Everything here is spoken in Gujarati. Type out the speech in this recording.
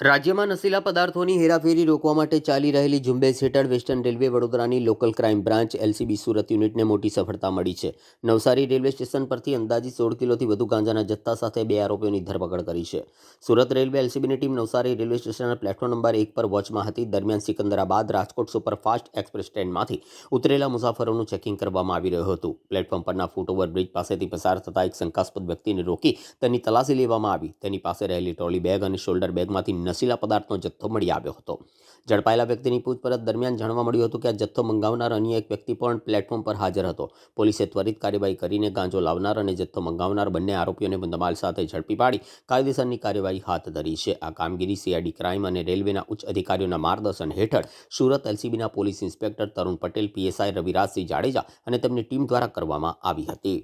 રાજ્યમાં નશીલા પદાર્થોની હેરાફેરી રોકવા માટે ચાલી રહેલી ઝુંબેશ હેઠળ વેસ્ટર્ન રેલવે વડોદરાની local crime branch LCB Surat યુનિટને મોટી સફળતા મળી છે. નવસારી રેલવે સ્ટેશન પરથી અંદાજિત 16 કિલોથી વધુ ગાંજાના જથ્થા સાથે 2 આરોપીઓની ધરપકડ કરી છે. સુરત રેલવે એલસીબીની ટીમ નવસારી રેલવે સ્ટેશનના પ્લેટફોર્મ નંબર 1 પર વોચમાં હતી. દરમિયાન સિકંદરાબાદ રાજકોટ સુપરફાસ્ટ એક્સપ્રેસ ટ્રેનમાંથી ઉતરેલા મુસાફરોનું ચેકિંગ કરવામાં આવી રહ્યું હતું. પ્લેટફોર્મ પરના ફૂટઓવર બ્રિજ પાસેથી પસાર થતા એક શંકાસ્પદ વ્યક્તિને રોકી તેની તલાશી લેવામાં આવી. તેની પાસે રહેલી ટ્રોલી બેગ અને શોલ્ડર બેગમાંથી નશીલા પદાર્થનો જથ્થો મળી આવ્યો હતો. ઝડપાયેલા વ્યક્તિની પૂછપરછ દરમિયાન જાણવા મળ્યું હતું કે આ જથ્થો મંગાવનાર અન્ય એક વ્યક્તિ પણ પ્લેટફોર્મ પર હાજર હતો. પોલીસે ત્વરિત કાર્યવાહી કરીને ગાંજો લાવનાર અને જથ્થો મંગાવનાર બંને આરોપીઓને મુદ્દામાલ સાથે ઝડપી પાડી કાયદેસરની કાર્યવાહી હાથ ધરી છે. આ કામગીરી સીઆઈડી ક્રાઇમ અને રેલવેના ઉચ્ચ અધિકારીઓના માર્ગદર્શન હેઠળ સુરત એલસીબીના પોલીસ ઇન્સ્પેક્ટર તરુણ પટેલ, પીએસઆઈ રવિરાજસિંહ જાડેજા અને તેમની ટીમ દ્વારા કરવામાં આવી હતી.